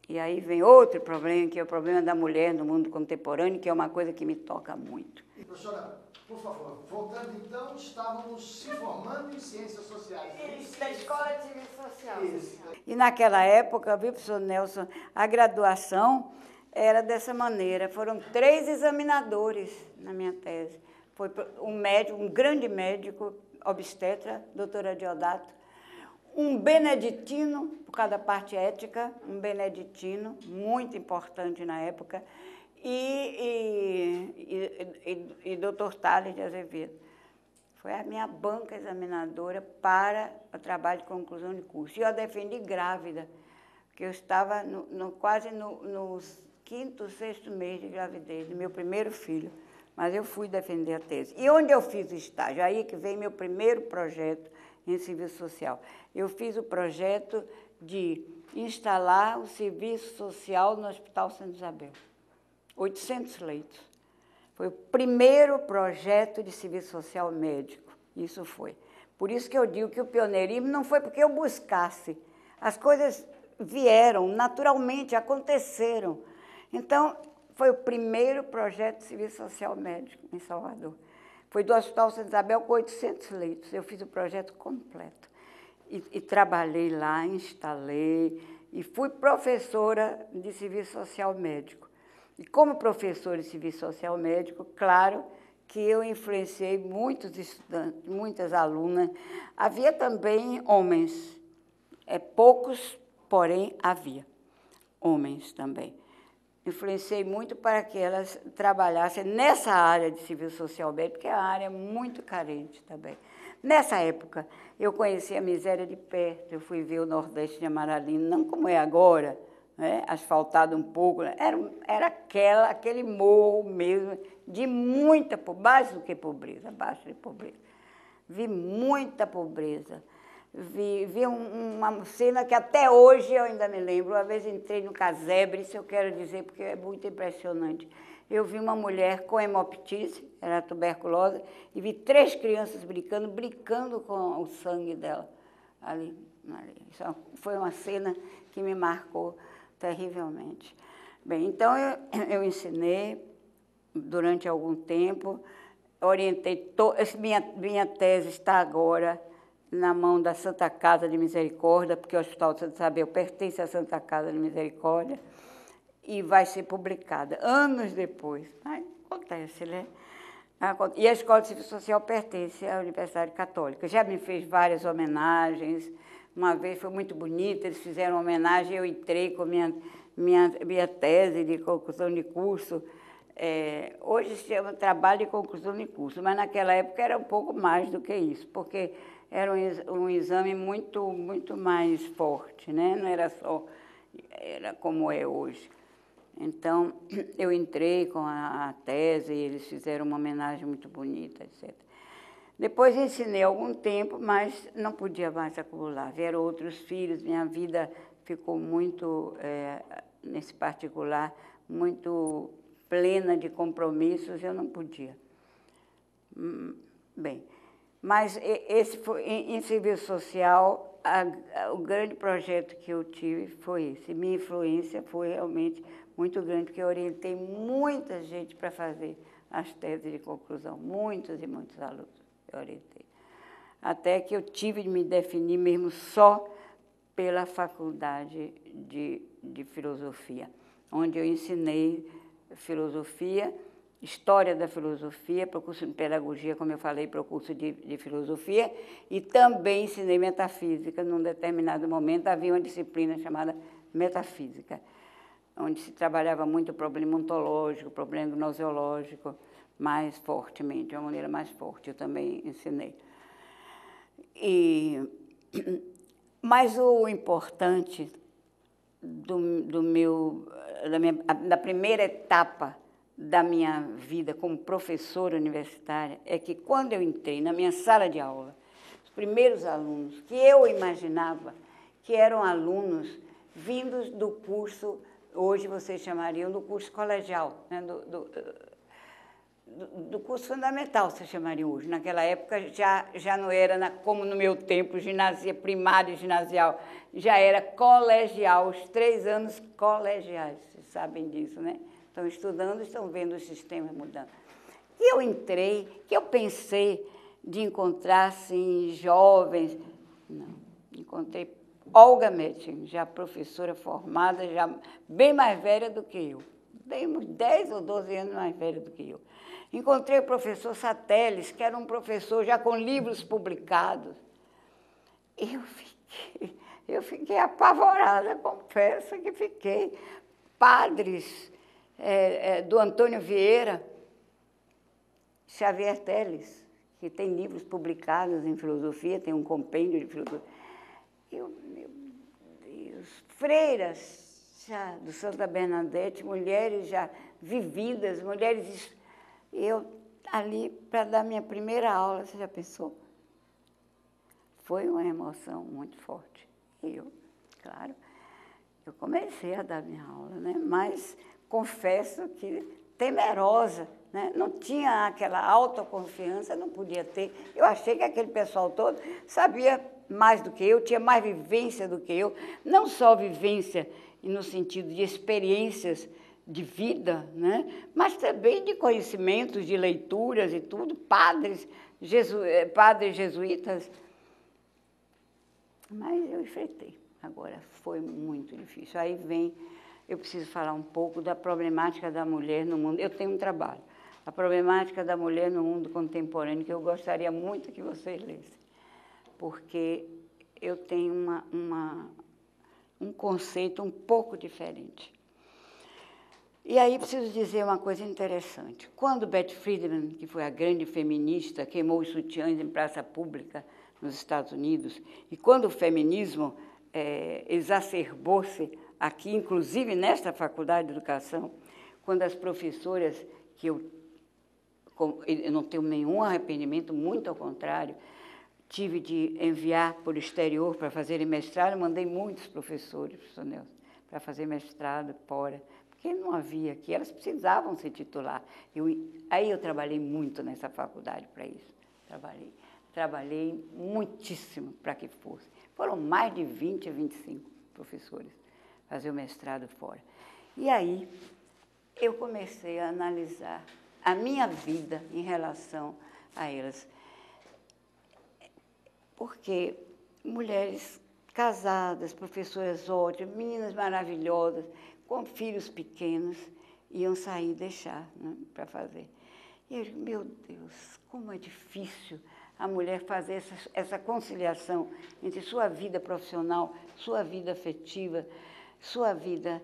E aí vem outro problema, que é o problema da mulher no mundo contemporâneo, que é uma coisa que me toca muito. E, professora, por favor, voltando então, estávamos se formando em ciências sociais. Isso, da Escola de Serviço Social. Isso. E naquela época, viu, professor Nelson, a graduação era dessa maneira. Foram 3 examinadores na minha tese. Foi um médico, um grande médico, obstetra, doutora Diodato, um beneditino, por causa da parte ética, um beneditino, muito importante na época, e doutor Tales de Azevedo. Foi a minha banca examinadora para o trabalho de conclusão de curso. E eu a defendi grávida, porque eu estava quase no 5º, 6º mês de gravidez, do meu primeiro filho. Mas eu fui defender a tese. E onde eu fiz o estágio? Aí que vem meu primeiro projeto em serviço social. Eu fiz o projeto de instalar o serviço social no Hospital Santa Isabel. 800 leitos. Foi o primeiro projeto de serviço social médico. Isso foi. Por isso que eu digo que o pioneirismo não foi porque eu buscasse. As coisas vieram, naturalmente, aconteceram. Então, foi o primeiro projeto de serviço social médico em Salvador. Foi do Hospital Santa Isabel com 800 leitos. Eu fiz o projeto completo. E trabalhei lá, instalei, e fui professora de serviço social médico. E como professora de serviço social médico, claro que eu influenciei muitos estudantes, muitas alunas. Havia também homens, poucos, porém havia homens também. Influenciei muito para que elas trabalhassem nessa área de serviço social médico, porque é uma área muito carente também. Nessa época, eu conheci a miséria de perto, eu fui ver o Nordeste de Amaralina, não como é agora, né, asfaltado um pouco, era aquele morro mesmo, de muita pobreza, mais do que pobreza, abaixo de pobreza. Vi muita pobreza. Vi uma cena que até hoje eu ainda me lembro. Uma vez entrei no casebre, isso eu quero dizer porque é muito impressionante. Eu vi uma mulher com hemoptise, era tuberculose, e vi 3 crianças brincando com o sangue dela. Ali. Isso foi uma cena que me marcou terrivelmente. Bem, então eu ensinei durante algum tempo, orientei, minha tese está agora na mão da Santa Casa de Misericórdia, porque o Hospital de Santa Isabel pertence à Santa Casa de Misericórdia, e vai ser publicada anos depois. Mas acontece, né? E a Escola de Serviço Social pertence à Universidade Católica. Já me fez várias homenagens. Uma vez foi muito bonita, eles fizeram uma homenagem, eu entrei com minha tese de conclusão de curso. Hoje se chama trabalho de conclusão de curso, mas naquela época era um pouco mais do que isso, porque era um exame muito mais forte, né? Não era só, era como é hoje. Então, eu entrei com a tese, e eles fizeram uma homenagem muito bonita, etc. Depois ensinei algum tempo, mas não podia mais acumular. Vieram outros filhos, minha vida ficou muito, nesse particular, muito plena de compromissos, eu não podia. Bem, mas esse foi, em serviço social, o grande projeto que eu tive foi esse. Minha influência foi realmente muito grande, porque eu orientei muita gente para fazer as teses de conclusão, muitos e muitos alunos eu orientei. Até que eu tive de me definir mesmo só pela faculdade de filosofia, onde eu ensinei filosofia, história da filosofia, para o curso de pedagogia, como eu falei, para o curso de filosofia, e também ensinei metafísica. Num determinado momento havia uma disciplina chamada metafísica, onde se trabalhava muito o problema ontológico, o problema gnoseológico, mais fortemente, de uma maneira mais forte, eu também ensinei. Mas o importante da primeira etapa da minha vida como professora universitária é que, quando eu entrei na minha sala de aula, os primeiros alunos que eu imaginava que eram alunos vindos do curso, hoje vocês chamariam do curso colegial, né, do curso fundamental, se chamaria hoje. Naquela época já não era, como no meu tempo, ginásio primário e ginasial, já era colegial, os 3 anos colegiais, vocês sabem disso, né? Estão estudando, estão vendo o sistema mudando. E eu entrei, que eu pensei de encontrar, assim, jovens. Não, encontrei Olga Metting, já professora formada, já bem mais velha do que eu. Bem uns 10 ou 12 anos mais velha do que eu. Encontrei o professor Sateles, que era um professor já com livros publicados. Eu fiquei apavorada, confesso que fiquei. Padres do Antônio Vieira, Xavier Teles, que tem livros publicados em filosofia, tem um compêndio de filosofia. Meu Deus, freiras já do Santa Bernadette, mulheres já vividas, mulheres... Eu ali para dar minha primeira aula, você já pensou? Foi uma emoção muito forte. E eu, claro, eu comecei a dar minha aula, né? Mas confesso que temerosa, né? Não tinha aquela autoconfiança, não podia ter. Eu achei que aquele pessoal todo sabia mais do que eu, tinha mais vivência do que eu, não só vivência no sentido de experiências de vida, né? Mas também de conhecimentos, de leituras e tudo, padres jesuítas. Mas eu enfrentei. Agora, foi muito difícil. Aí eu preciso falar um pouco da problemática da mulher no mundo. Eu tenho um trabalho, a problemática da mulher no mundo contemporâneo, que eu gostaria muito que vocês lessem, porque eu tenho um conceito um pouco diferente. E aí preciso dizer uma coisa interessante. Quando Betty Friedan, que foi a grande feminista, queimou os sutiãs em praça pública nos Estados Unidos, e quando o feminismo exacerbou-se aqui, inclusive nesta faculdade de educação, quando as professoras, que eu não tenho nenhum arrependimento, muito ao contrário, tive de enviar para o exterior para fazerem mestrado, mandei muitos professores, professor Nelson, para fazer mestrado fora, porque não havia aqui, elas precisavam se titular. Aí eu trabalhei muito nessa faculdade para isso, trabalhei muitíssimo para que fosse. Foram mais de 20 a 25 professores fazer o mestrado fora. E aí eu comecei a analisar a minha vida em relação a elas. Porque mulheres casadas, professoras ótimas, meninas maravilhosas, com filhos pequenos, iam sair e deixar, né, para fazer. E eu digo, meu Deus, como é difícil a mulher fazer essa conciliação entre sua vida profissional, sua vida afetiva, sua vida